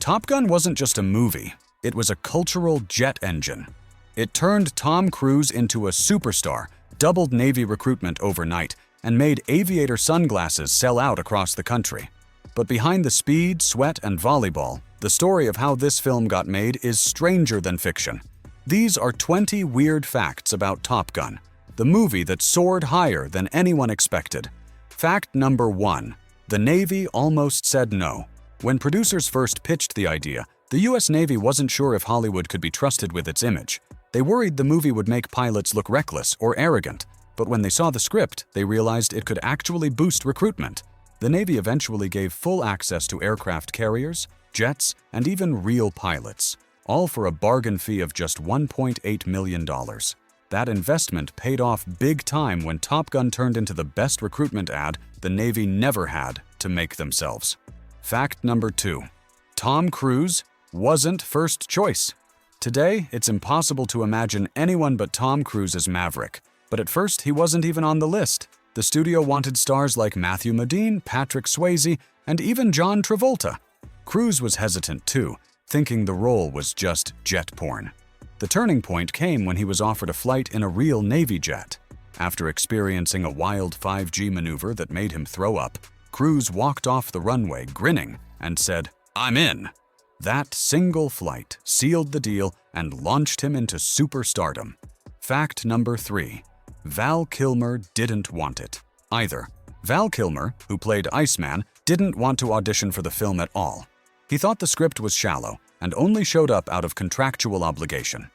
Top Gun wasn't just a movie, it was a cultural jet engine. It turned Tom Cruise into a superstar, doubled Navy recruitment overnight, and made aviator sunglasses sell out across the country. But behind the speed, sweat, and volleyball, the story of how this film got made is stranger than fiction. These are 20 weird facts about Top Gun, the movie that soared higher than anyone expected. Fact number 1. The Navy almost said no. When producers first pitched the idea, the US Navy wasn't sure if Hollywood could be trusted with its image. They worried the movie would make pilots look reckless or arrogant, but when they saw the script, they realized it could actually boost recruitment. The Navy eventually gave full access to aircraft carriers, jets, and even real pilots, all for a bargain fee of just $1.8 million. That investment paid off big time when Top Gun turned into the best recruitment ad the Navy never had to make themselves. Fact number 2. Tom Cruise wasn't first choice. Today, it's impossible to imagine anyone but Tom Cruise as Maverick, but at first he wasn't even on the list. The studio wanted stars like Matthew Modine, Patrick Swayze, and even John Travolta. Cruise was hesitant too, thinking the role was just jet porn. The turning point came when he was offered a flight in a real Navy jet. After experiencing a wild 5G maneuver that made him throw up, Cruise walked off the runway grinning and said, "I'm in." That single flight sealed the deal and launched him into superstardom. Fact number 3. Val Kilmer didn't want it either. Val Kilmer, who played Iceman, didn't want to audition for the film at all. He thought the script was shallow and only showed up out of contractual obligation.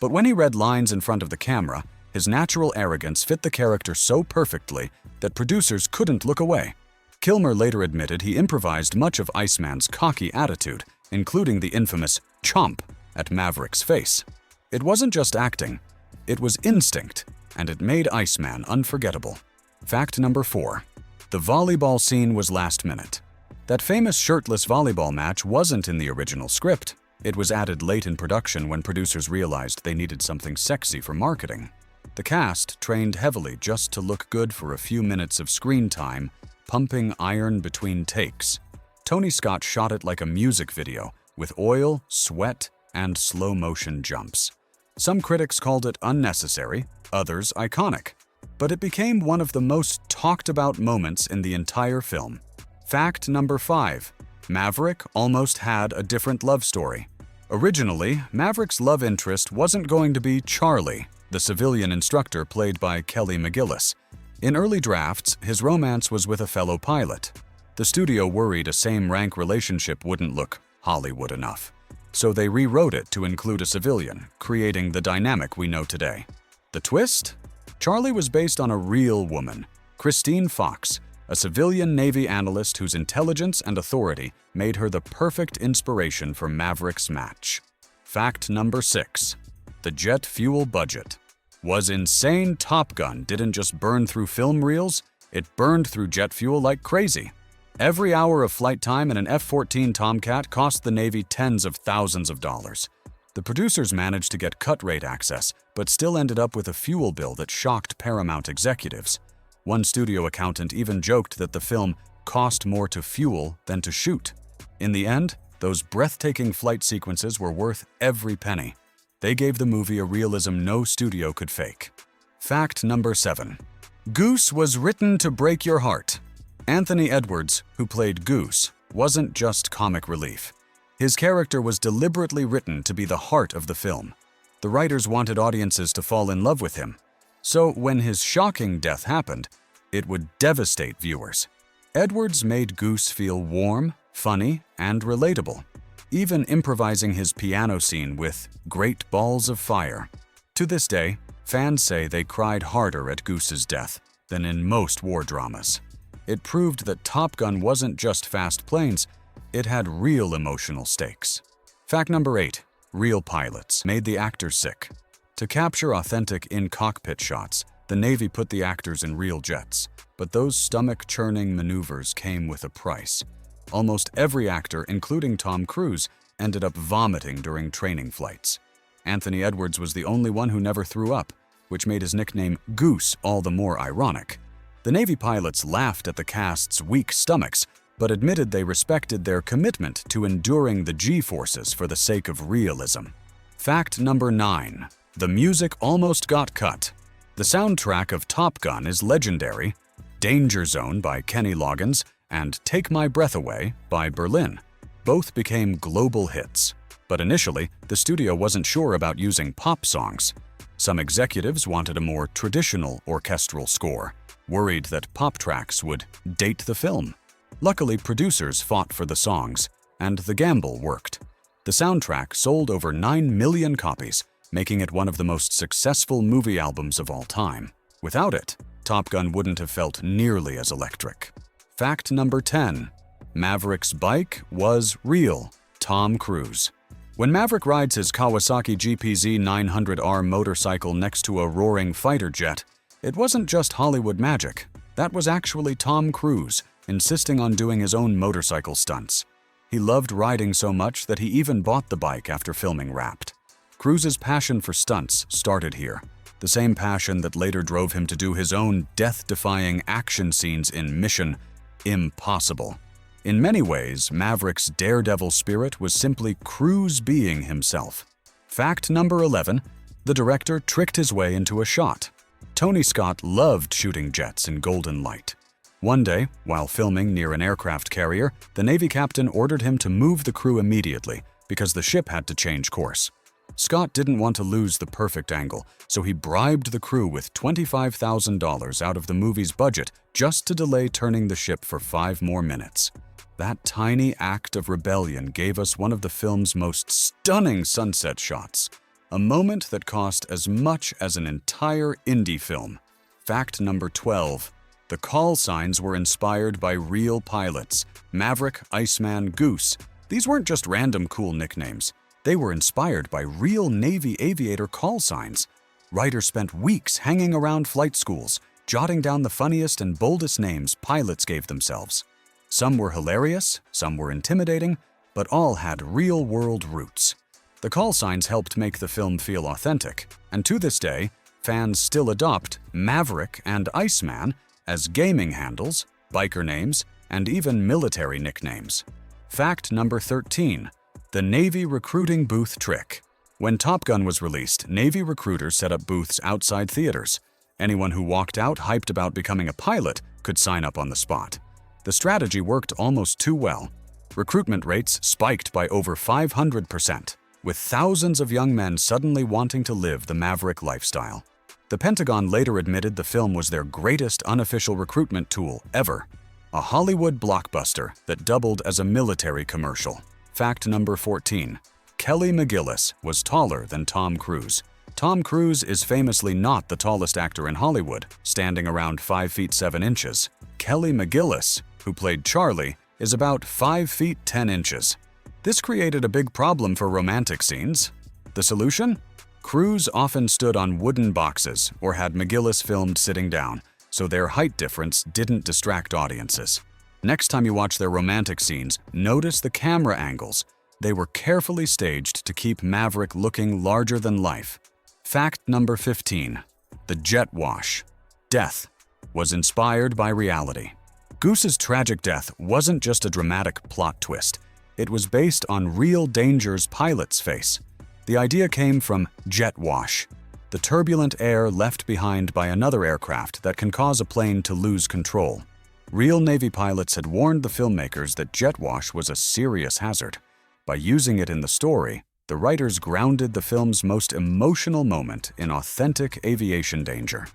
But when he read lines in front of the camera, his natural arrogance fit the character so perfectly that producers couldn't look away. Kilmer later admitted he improvised much of Iceman's cocky attitude, including the infamous chomp at Maverick's face. It wasn't just acting, it was instinct, and it made Iceman unforgettable. Fact number 4. The volleyball scene was last minute. That famous shirtless volleyball match wasn't in the original script. It was added late in production when producers realized they needed something sexy for marketing. The cast trained heavily just to look good for a few minutes of screen time, pumping iron between takes. Tony Scott shot it like a music video, with oil, sweat, and slow-motion jumps. Some critics called it unnecessary, others iconic, but it became one of the most talked-about moments in the entire film. Fact number 5. Maverick almost had a different love story. Originally, Maverick's love interest wasn't going to be Charlie, the civilian instructor played by Kelly McGillis. In early drafts, his romance was with a fellow pilot. The studio worried a same-rank relationship wouldn't look Hollywood enough, so they rewrote it to include a civilian, creating the dynamic we know today. The twist? Charlie was based on a real woman, Christine Fox, a civilian Navy analyst whose intelligence and authority made her the perfect inspiration for Maverick's match. Fact number 6. The jet fuel budget was insane. Top Gun didn't just burn through film reels, it burned through jet fuel like crazy. Every hour of flight time in an F-14 Tomcat cost the Navy tens of thousands of dollars. The producers managed to get cut-rate access, but still ended up with a fuel bill that shocked Paramount executives. One studio accountant even joked that the film cost more to fuel than to shoot. In the end, those breathtaking flight sequences were worth every penny. They gave the movie a realism no studio could fake. Fact number 7. Goose was written to break your heart. Anthony Edwards, who played Goose, wasn't just comic relief. His character was deliberately written to be the heart of the film. The writers wanted audiences to fall in love with him. So when his shocking death happened, it would devastate viewers. Edwards made Goose feel warm, funny, and relatable, even improvising his piano scene with great balls of fire. To this day, fans say they cried harder at Goose's death than in most war dramas. It proved that Top Gun wasn't just fast planes, it had real emotional stakes. Fact number 8. Real pilots made the actors sick. To capture authentic in-cockpit shots, the Navy put the actors in real jets, but those stomach-churning maneuvers came with a price. Almost every actor, including Tom Cruise, ended up vomiting during training flights. Anthony Edwards was the only one who never threw up, which made his nickname Goose all the more ironic. The Navy pilots laughed at the cast's weak stomachs, but admitted they respected their commitment to enduring the G-forces for the sake of realism. Fact number 9. The music almost got cut. The soundtrack of Top Gun is legendary. Danger Zone by Kenny Loggins and Take My Breath Away by Berlin. Both became global hits. But initially, the studio wasn't sure about using pop songs. Some executives wanted a more traditional orchestral score, worried that pop tracks would date the film. Luckily, producers fought for the songs, and the gamble worked. The soundtrack sold over 9 million copies, making it one of the most successful movie albums of all time. Without it, Top Gun wouldn't have felt nearly as electric. Fact number 10. Maverick's bike was real. Tom Cruise. When Maverick rides his Kawasaki GPZ 900R motorcycle next to a roaring fighter jet, it wasn't just Hollywood magic. That was actually Tom Cruise, insisting on doing his own motorcycle stunts. He loved riding so much that he even bought the bike after filming Wrapped. Cruise's passion for stunts started here, the same passion that later drove him to do his own death-defying action scenes in Mission Impossible. In many ways, Maverick's daredevil spirit was simply Cruise being himself. Fact number 11. The director tricked his way into a shot. Tony Scott loved shooting jets in golden light. One day, while filming near an aircraft carrier, the Navy captain ordered him to move the crew immediately because the ship had to change course. Scott didn't want to lose the perfect angle, so he bribed the crew with $25,000 out of the movie's budget just to delay turning the ship for 5 more minutes. That tiny act of rebellion gave us one of the film's most stunning sunset shots, a moment that cost as much as an entire indie film. Fact number 12. The call signs were inspired by real pilots. Maverick, Iceman, Goose. These weren't just random cool nicknames. They were inspired by real Navy aviator call signs. Writers spent weeks hanging around flight schools, jotting down the funniest and boldest names pilots gave themselves. Some were hilarious, some were intimidating, but all had real-world roots. The call signs helped make the film feel authentic, and to this day, fans still adopt Maverick and Iceman as gaming handles, biker names, and even military nicknames. Fact number 13. The Navy recruiting booth trick. When Top Gun was released, Navy recruiters set up booths outside theaters. Anyone who walked out hyped about becoming a pilot could sign up on the spot. The strategy worked almost too well. Recruitment rates spiked by over 500%, with thousands of young men suddenly wanting to live the Maverick lifestyle. The Pentagon later admitted the film was their greatest unofficial recruitment tool ever, a Hollywood blockbuster that doubled as a military commercial. Fact number 14. Kelly McGillis was taller than Tom Cruise. Tom Cruise is famously not the tallest actor in Hollywood, standing around 5 feet 7 inches. Kelly McGillis, who played Charlie, is about 5 feet 10 inches. This created a big problem for romantic scenes. The solution? Cruise often stood on wooden boxes or had McGillis filmed sitting down, so their height difference didn't distract audiences. Next time you watch their romantic scenes, notice the camera angles. They were carefully staged to keep Maverick looking larger than life. Fact number 15. The jet wash. Death was inspired by reality. Goose's tragic death wasn't just a dramatic plot twist. It was based on real dangers pilots face. The idea came from jet wash, the turbulent air left behind by another aircraft that can cause a plane to lose control. Real Navy pilots had warned the filmmakers that jet wash was a serious hazard. By using it in the story, the writers grounded the film's most emotional moment in authentic aviation danger.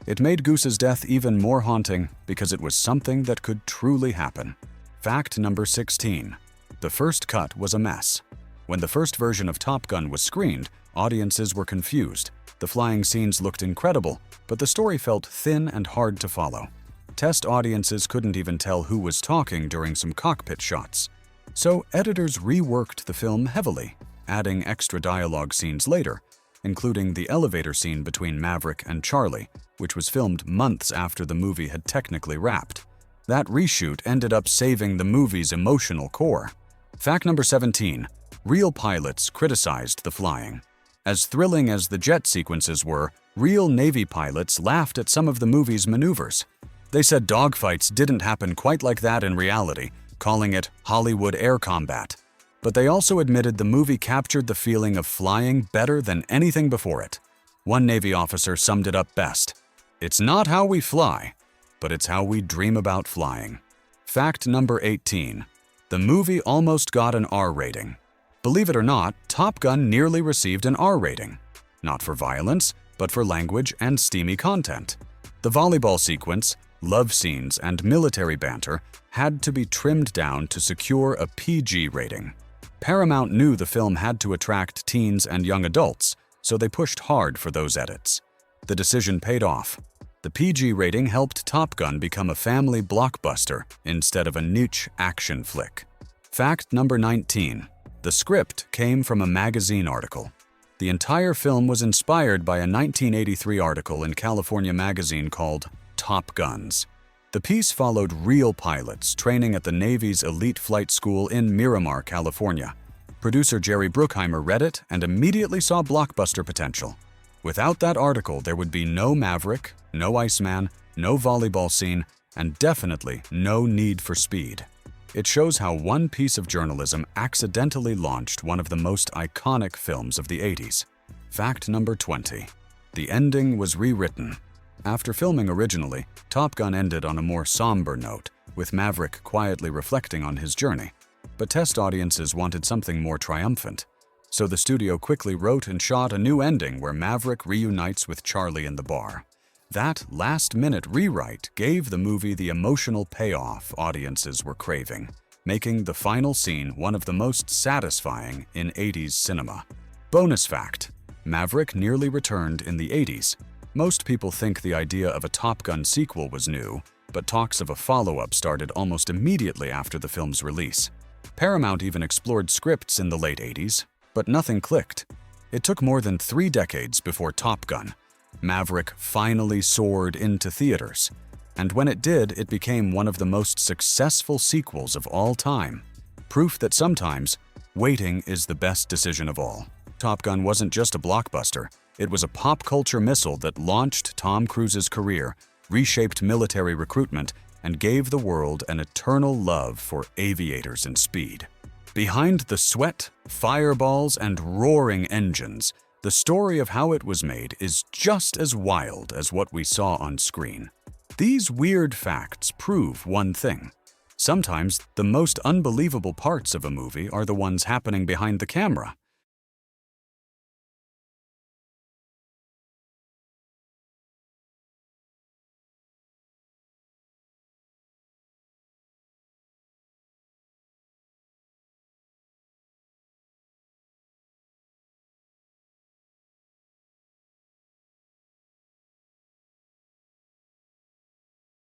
It made Goose's death even more haunting because it was something that could truly happen. Fact number 16. The first cut was a mess. When the first version of Top Gun was screened, audiences were confused. The flying scenes looked incredible, but the story felt thin and hard to follow. Test audiences couldn't even tell who was talking during some cockpit shots. So editors reworked the film heavily, adding extra dialogue scenes later, including the elevator scene between Maverick and Charlie, which was filmed months after the movie had technically wrapped. That reshoot ended up saving the movie's emotional core. Fact number 17. Real pilots criticized the flying. As thrilling as the jet sequences were, real Navy pilots laughed at some of the movie's maneuvers. They said dogfights didn't happen quite like that in reality, calling it Hollywood air combat. But they also admitted the movie captured the feeling of flying better than anything before it. One Navy officer summed it up best: "It's not how we fly, but it's how we dream about flying." Fact number 18. The movie almost got an R rating. Believe it or not, Top Gun nearly received an R rating. Not for violence, but for language and steamy content. The volleyball sequence, love scenes, and military banter had to be trimmed down to secure a PG rating. Paramount knew the film had to attract teens and young adults, so they pushed hard for those edits. The decision paid off. The PG rating helped Top Gun become a family blockbuster instead of a niche action flick. Fact number 19. The script came from a magazine article. The entire film was inspired by a 1983 article in California magazine called Top Guns. The piece followed real pilots training at the Navy's elite flight school in Miramar, California. Producer Jerry Bruckheimer read it and immediately saw blockbuster potential. Without that article, there would be no Maverick, no Iceman, no volleyball scene, and definitely no need for speed. It shows how one piece of journalism accidentally launched one of the most iconic films of the 80s. Fact number 20. The ending was rewritten. After filming originally, Top Gun ended on a more somber note, with Maverick quietly reflecting on his journey. But test audiences wanted something more triumphant. So the studio quickly wrote and shot a new ending where Maverick reunites with Charlie in the bar. That last-minute rewrite gave the movie the emotional payoff audiences were craving, making the final scene one of the most satisfying in 80s cinema. Bonus fact: Maverick nearly returned in the 80s. Most people think the idea of a Top Gun sequel was new, but talks of a follow-up started almost immediately after the film's release. Paramount even explored scripts in the late 80s, but nothing clicked. It took more than 3 decades before Top Gun. Maverick finally soared into theaters, and when it did, it became one of the most successful sequels of all time. Proof that sometimes, waiting is the best decision of all. Top Gun wasn't just a blockbuster. It was a pop culture missile that launched Tom Cruise's career, reshaped military recruitment, and gave the world an eternal love for aviators and speed. Behind the sweat, fireballs, and roaring engines, the story of how it was made is just as wild as what we saw on screen. These weird facts prove one thing. Sometimes the most unbelievable parts of a movie are the ones happening behind the camera.